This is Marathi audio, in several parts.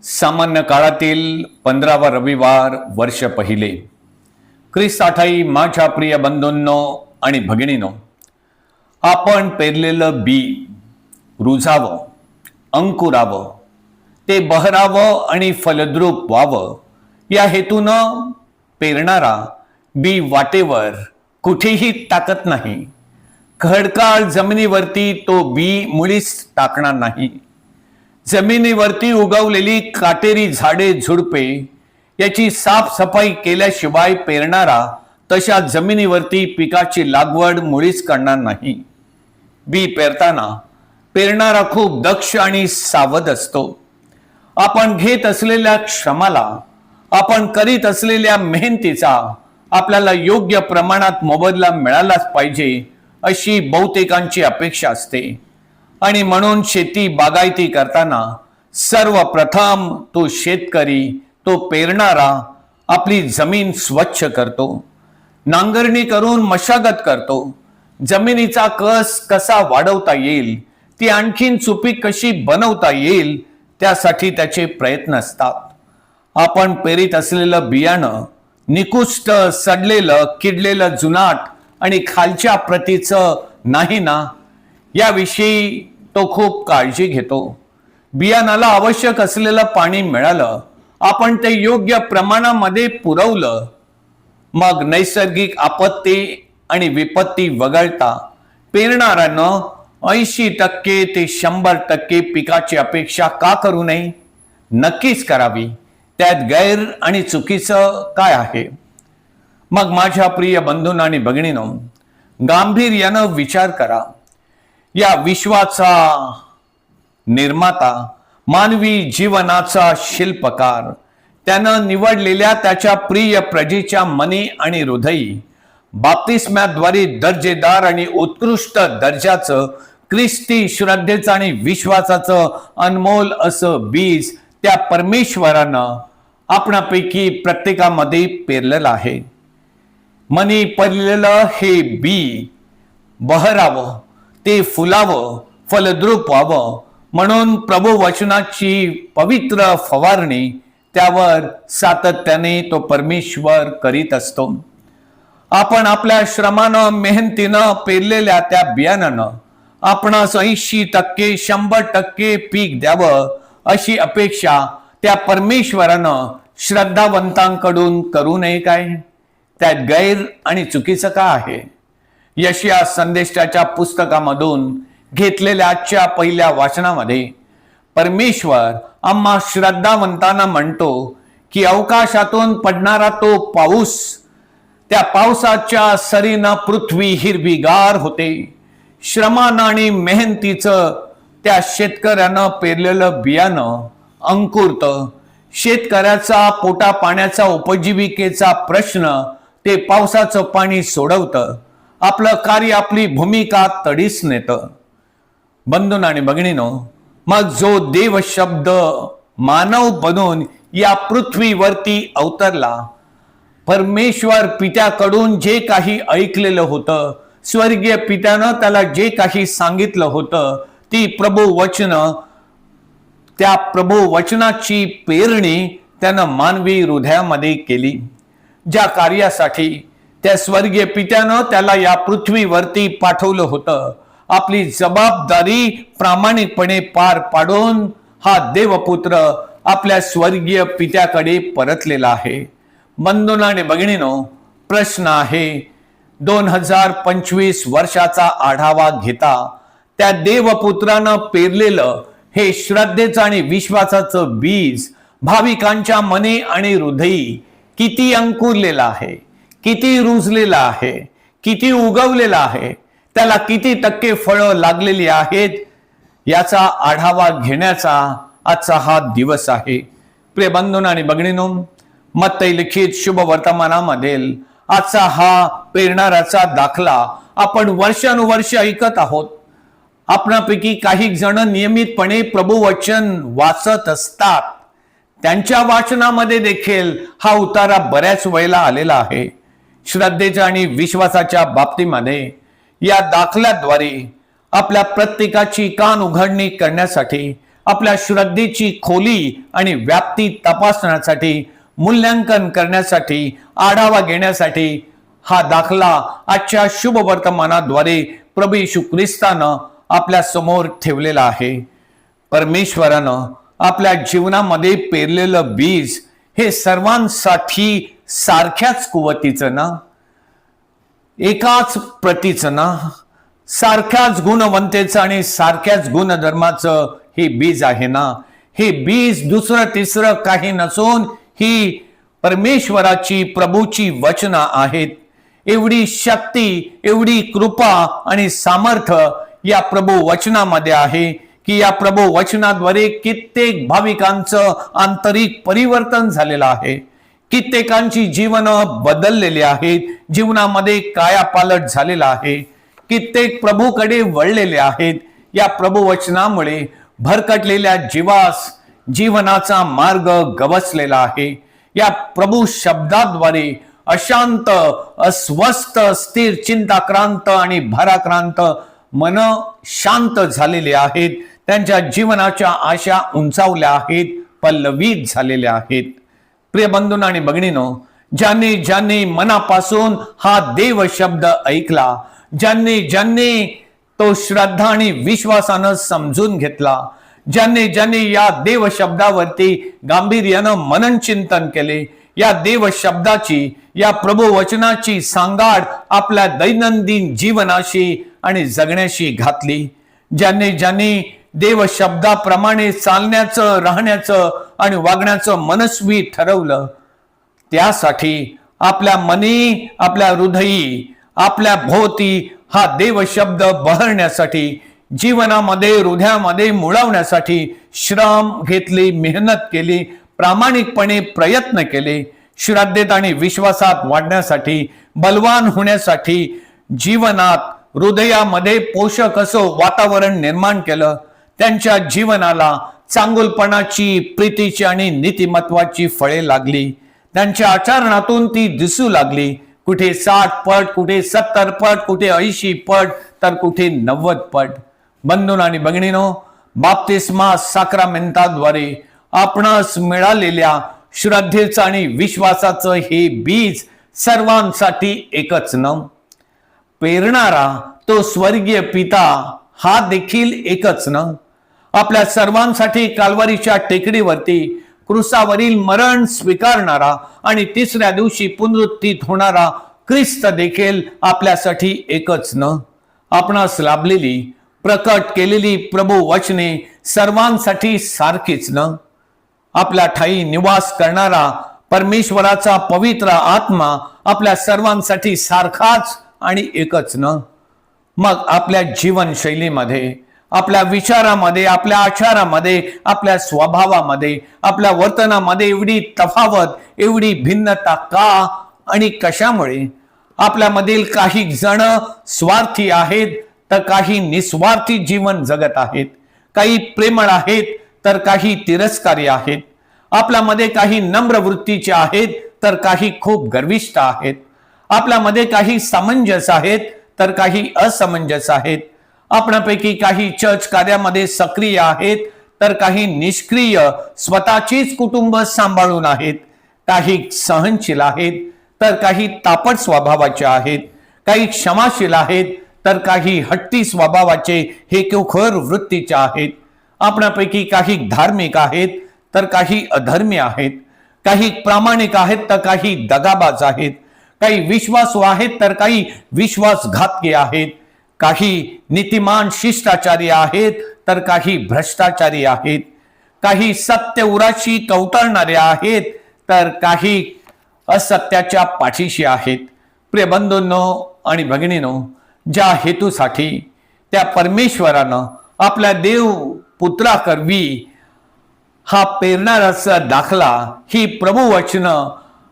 सामान्य काळातील 15वा रविवार वर्ष पहिले. ख्रिस्त ठाई माझ्या प्रिय बंधूंनो आणि भगिनीनो, आपण पेरलेलं बी रुजावं, अंकुरावं, ते बहरावं आणि फलद्रूप व्हावं या हेतूनं पेरणारा बी वाटेवर कुठेही टाकत नाही. खडकाळ जमिनीवरती तो बी मुळीच टाकणार नाही. जमिनीवरती उगवलेली काटेरी झाडे झुडपे याची साफसफाई केल्याशिवाय पेरणारा तशा जमिनीवरती पिकाची लागवड मुळीच करणार नाही. बी पेरताना पेरणारा खूप दक्ष आणि सावध असतो. आपण घेत असलेल्या श्रमाला, आपण करीत असलेल्या मेहनतीचा आपल्याला योग्य प्रमाणात मोबदला मिळालाच पाहिजे अशी बहुतेकांची अपेक्षा असते. आणि म्हणून शेती बागायती करताना सर्वप्रथम तो शेतकरी, तो पेरणारा आपली जमीन स्वच्छ करतो, नांगरणी करून मशागत करतो. जमिनीचा कस कसा वाढवता येईल, ती आणखीन सुपीक कशी बनवता येईल त्यासाठी त्याचे प्रयत्न असतात. आपण पेरीत असलेलं बियाणं निकृष्ट, सडलेलं, किडलेलं, जुनाट आणि खालच्या प्रतीचं नाही ना, याविषयी तो खूप काळजी घेतो. बियाणाला आवश्यक असलेलं पाणी मिळालं, आपण ते योग्य प्रमाणामध्ये पुरवलं, मग नैसर्गिक आपत्ती आणि विपत्ती वगळता पेरणाऱ्यानं 80% ते 100% पिकाची अपेक्षा का करू नये? नक्कीच करावी. त्यात गैर आणि चुकीचं काय आहे? मग माझ्या प्रिय बंधूंनो आणि भगिनींनो, गांभीर्यानं विचार करा. या विश्वाचा निर्माता, मानवी जीवनाचा शिल्पकार, त्यानं निवडलेल्या त्याच्या प्रिय प्रजेच्या मनी आणि हृदयी बाप्तिस्म्याद्वारे दर्जेदार आणि उत्कृष्ट दर्जाचं ख्रिस्ती श्रद्धेचं आणि विश्वासाचं अनमोल असं बीज त्या परमेश्वरानं आपणापैकी प्रत्येकामध्ये पेरलेलं आहे. मनी पडलेलं हे बी बहरावं, ते फुलावं, फलद्रूप व्हावं म्हणून प्रभू वचनाची पवित्र फवारणी त्यावर सातत्याने तो परमेश्वर करीत असतो. आपण आपल्या श्रमानं, मेहनतीनं पेरलेल्या त्या बियाणानं आपणास 80%, 100% पीक द्यावं अशी अपेक्षा त्या परमेश्वरानं श्रद्धावंतांकडून करू नये काय? त्यात गैर आणि चुकीचं का आहे? यशया संदेशाच्या पुस्तकामधून घेतलेल्या आजच्या पहिल्या वाचनामध्ये परमेश्वर आम्हा श्रद्धावंतांना म्हणतो की अवकाशातून पडणारा तो पाऊस, त्या पावसाच्या सरीनं पृथ्वी हिरवीगार होते. श्रमानं आणि मेहनतीचं त्या शेतकऱ्यानं पेरलेलं बियाणं अंकुरतं. शेतकऱ्याचा पोटा पाण्याचा, उपजीविकेचा प्रश्न ते पावसाचं पाणी सोडवतं. आपलं कार्य, आपली भूमिका तडीस नेतं. बंधूंनो आणि भगिनीनो, मग जो देव शब्द मानव बनून या पृथ्वीवरती अवतरला, परमेश्वर पित्याकडून जे काही ऐकलेलं होतं, स्वर्गीय पित्यानं त्याला जे काही सांगितलं होतं, ती प्रभू वचन, त्या प्रभू वचनाची पेरणी त्यानं मानवी हृदयामध्ये केली. ज्या कार्यासाठी त्या स्वर्गीय पित्यानं त्याला या पृथ्वीवरती पाठवलं होतं, आपली जबाबदारी प्रामाणिकपणे पार पाडून हा देवपुत्र आपल्या स्वर्गीय पित्याकडे परतलेला आहे. बंधूंनो आणि भगिनीनो, प्रश्न आहे, 2025 वर्षाचा आढावा घेता त्या देवपुत्रानं पेरलेलं हे श्रद्धेचं आणि विश्वासाचं बीज भाविकांच्या मनी आणि हृदयी किती अंकुरलेलं आहे, किती रुजलेलं आहे, किती उगवलेलं आहे, त्याला किती टक्के फळं लागलेली आहेत, याचा आढावा घेण्याचा आजचा हा दिवस आहे. प्रिय बंधूंनो आणि भगिनींनो, मत्ती लिखित शुभ वर्तमानामधील आजचा हा पेरणाऱ्याचा दाखला आपण वर्षानुवर्ष ऐकत आहोत. आपणापैकी काही जण नियमितपणे प्रभू वचन वाचत असतात. त्यांच्या वाचनामध्ये देखील हा उतारा बऱ्याच वेळेला आलेला आहे. श्रद्धेच्या आणि विश्वासाच्या बाबतीमध्ये या दाखल्याद्वारे आपल्या प्रत्येकाची कान उघडणी करण्यासाठी आपल्या श्रद्धेची खोली आणि व्याप्ती तपासण्यासाठी, मूल्यांकन करण्यासाठी, आढावा घेण्यासाठी हा दाखला आजच्या शुभ वर्तमानाद्वारे प्रभू येशू ख्रिस्तानं आपल्या समोर ठेवलेला आहे. परमेश्वरानं आपल्या जीवनामध्ये पेरलेलं बीज हे सर्वांसाठी सारख्याच कुवतीचं ना, एकाच प्रतीचं ना, सारख्याच गुणवंतेचं आणि सारख्याच गुणधर्माचं हे बीज आहे ना. हे बीज दुसरं तिसरं काही नसून ही परमेश्वराची प्रभूची वचनं आहेत. एवढी शक्ती, एवढी कृपा आणि सामर्थ्य या प्रभू वचनामध्ये आहे की या प्रभू वचनाद्वारे कित्येक भाविकांचं आंतरिक परिवर्तन झालेलं आहे. कित्येकांची जीवन बदललेली आहेत, जीवनामध्ये कायापालट झालेला आहे. कित्येक प्रभूकडे वळलेले आहेत. या प्रभू वचनामुळे भरकटलेल्या जीवनाचा मार्ग गवसलेला आहे. या प्रभू शब्दाद्वारे अशांत, अस्वस्थ, स्थिर, चिंताक्रांत आणि भाराक्रांत मन शांत झालेले आहेत. त्यांच्या जीवनाच्या आशा उंचावल्या आहेत, पल्लवित झालेल्या आहेत. प्रिय बंधू आणि भगिनीनो, ज्यांनी मनापासून हा देव शब्द ऐकला, ज्यांनी तो श्रद्धा आणि विश्वासानं समजून घेतला, ज्यांनी या देव शब्दावरती गांभीर्यानं मनन चिंतन केले, या देव शब्दाची, या प्रभू वचनाची सांगाड आपल्या दैनंदिन जीवनाशी आणि जगण्याशी घातली, ज्यांनी देव शब्दाप्रमाणे चालण्याचं, राहण्याचं आणि वागण्याचं मनस्वी ठरवलं, त्यासाठी आपल्या मनी, आपल्या हृदयी, आपल्या भोवती हा देव शब्द बहरण्यासाठी, जीवनामध्ये, हृदयामध्ये मुळवण्यासाठी श्रम घेतले, मेहनत केली, प्रामाणिकपणे प्रयत्न केले, श्रद्धेत आणि विश्वासात वाढण्यासाठी, बलवान होण्यासाठी जीवनात, हृदयामध्ये पोषक असं वातावरण निर्माण केलं. त्यांच्या जीवनाला चांगुलपणाची, प्रीतीची आणि नीतिमत्वाची फळे लागली. त्यांच्या आचरणातून ती दिसू लागली. कुठे 60 पट, कुठे 70 पट, कुठे 80 पट, तर कुठे 90 पट. बंधू आणि भगिनीनो, बाप्तिस्मा साक्रामेंटाद्वारे आपणास मिळालेल्या श्रद्धेचं आणि विश्वासाचं हे बीज सर्वांसाठी एकच न. पेरणारा तो स्वर्गीय पिता हा देखील एकच न. आपल्या सर्वांसाठी काल्वारीच्या टेकडीवरती क्रुसावरील मरण स्वीकारणारा आणि तिसऱ्या दिवशी पुनरुत्थित होणारा ख्रिस्त देखील आपल्यासाठी एकच न. आपणास लाभलेली, प्रकट केलेली प्रभू वचने सर्वांसाठी सारखीच न. आपल्या ठाई निवास करणारा परमेश्वराचा पवित्र आत्मा आपल्या सर्वांसाठी सारखाच आणि एकच न. मग आपल्या जीवनशैलीमध्ये, आपल्या विचारामध्ये, आपल्या आचारामध्ये, आपल्या स्वभावामध्ये, आपल्या वर्तनामध्ये एवढी तफावत, एवढी भिन्नता का आणि कशामुळे? आपल्यामधील काही जण स्वार्थी आहेत, तर काही निस्वार्थी जीवन जगत आहेत. काही प्रेमळ आहेत, तर काही तिरस्कारी आहेत. आपल्यामध्ये काही नम्र वृत्तीचे आहेत, तर काही खूप गर्विष्ठ आहेत. आपल्यामध्ये काही समंजस आहेत, तर काही असमंजस आहेत. आपणापैकी काही चर्च कार्यामध्ये सक्रिय आहेत, तर काही निष्क्रिय स्वतःचीच कुटुंब सांभाळून आहेत. काही सहनशील आहेत, तर काही तापट स्वभावाचे आहेत. काही क्षमाशील आहेत, तर काही हट्टी स्वभावाचे, हेकेखोर वृत्तीचे आहेत. आपणापैकी काही धार्मिक आहेत, तर काही अधर्मी आहेत. काही प्रामाणिक आहेत, तर काही दगाबाज आहेत. काही विश्वासू आहेत, तर काही विश्वासघातकी आहेत. काही नीतिमान शिष्टाचारी आहेत, तर काही भ्रष्टाचारी आहेत. काही सत्य उराशी कवटाळणारे आहेत, तर काही असत्याच्या पाठीशी आहेत. प्रिय बंधूंनो आणि भगिनीनो, ज्या हेतूसाठी त्या परमेश्वरानं आपल्या देव पुत्राकरवी हा पेरणाराचा दाखला, ही प्रभू वचनं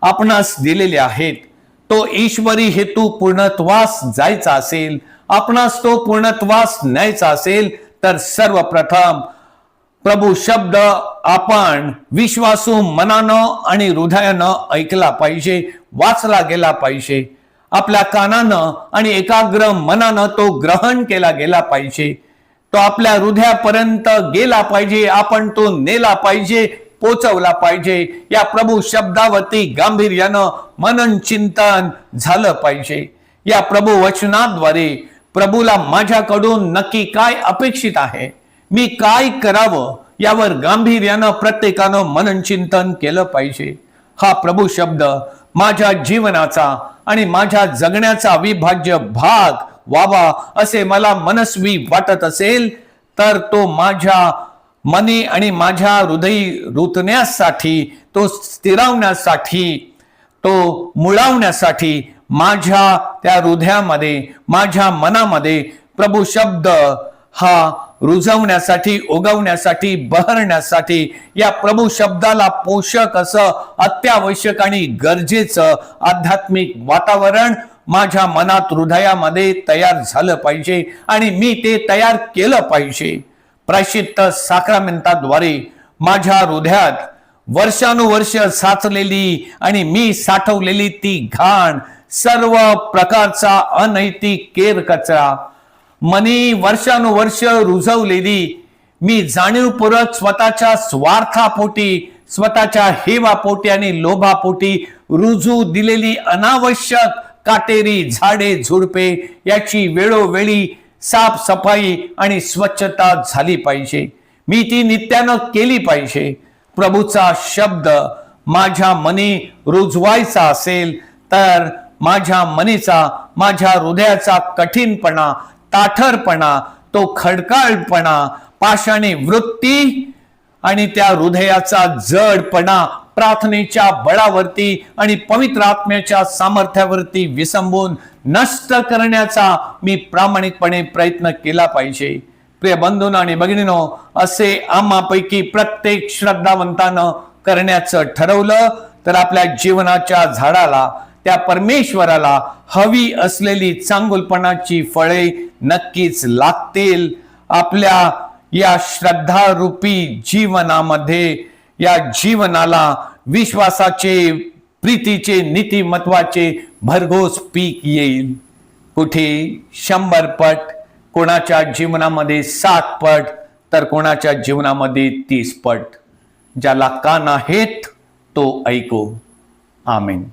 आपणास दिलेली आहेत, तो ईश्वरी हेतू पूर्णत्वास जायचा असेल, आपणास तो पूर्णत्वास न्यायचा असेल, तर सर्वप्रथम प्रभू शब्द आपण विश्वासू मनानं आणि हृदयानं ऐकला पाहिजे, वाचला गेला पाहिजे. आपल्या कानानं आणि एकाग्र मनानं तो ग्रहण केला गेला पाहिजे. तो तो आपल्या हृदयापर्यंत गेला पाहिजे, आपण तो नेला पाहिजे, पोचवला पाहिजे. या प्रभू शब्दावरती गांभीर्यानं मनन चिंतन झालं पाहिजे. या प्रभू वचनाद्वारे प्रभूला माझ्याकडून नक्की काय अपेक्षित आहे, मी काय करावं, यावर गांभीर्यानं प्रत्येकानं मनन चिंतन केलं पाहिजे. हा प्रभू शब्द माझ्या जीवनाचा आणि माझ्या जगण्याचा अविभाज्य भाग व्हावा असे मला मनस्वी वाटत असेल तर तो माझ्या मनी आणि माझ्या हृदयी रुतण्यासाठी, तो स्थिरावण्यासाठी, तो मुळावण्यासाठी माझ्या त्या हृदयामध्ये, माझ्या मनामध्ये प्रभू शब्द हा रुजवण्यासाठी, उगवण्यासाठी, बहरण्यासाठी या प्रभू शब्दाला पोषक असं अत्यावश्यक आणि गरजेचं आध्यात्मिक वातावरण माझ्या मनात, हृदयामध्ये तयार झालं पाहिजे आणि मी ते तयार केलं पाहिजे. प्रायश्चित्त साक्रामेंटाद्वारे माझ्या हृदयात वर्षानुवर्ष साचलेली आणि मी साठवलेली ती घाण, सर्व प्रकारचा अनैतिक केर कचरा, मनी वर्षानुवर्ष रुजवलेली, मी जाणीवपूर्वक स्वतःच्या स्वार्थापोटी, स्वतःच्या हेवापोटी आणि लोभापोटी रुजू दिलेली अनावश्यक काटेरी झाडे झुडपे याची वेळोवेळी साफसफाई आणि स्वच्छता झाली पाहिजे. मी ती नित्यानं केली पाहिजे. प्रभूचा शब्द माझ्या मनी रुजवायचा असेल तर माझ्या मनीचा, माझ्या हृदयाचा कठीणपणा, ताठरपणा, तो खडकाळपणा, पाषाणी वृत्ती आणि त्या हृदयाचा जडपणा प्रार्थनेच्या बळावरती आणि पवित्र आत्म्याच्या सामर्थ्यावरती विसंबून नष्ट करण्याचा मी प्रामाणिकपणे प्रयत्न केला पाहिजे. प्रिय बंधूंनो आणि भगिनींनो, असे आम्हापैकी प्रत्येक श्रद्धावंतानं करण्याचं ठरवलं तर आपल्या जीवनाच्या झाडाला, त्या परमेश्वराला हवी असलेली चांगुलपणाची फळे नक्कीच लागतील. आपल्या या श्रद्धारूपी जीवनामध्ये या जीवनाला विश्वासाचे, प्रीतीचे, नीतिमत्वाचे भरघोस पीक येईल. कुठे 100 पट, कोणाच्या जीवनामध्ये 7 पट, तर कोणाच्या जीवनामध्ये 30 पट. ज्याला कान आहेत तो ऐको. आमेन.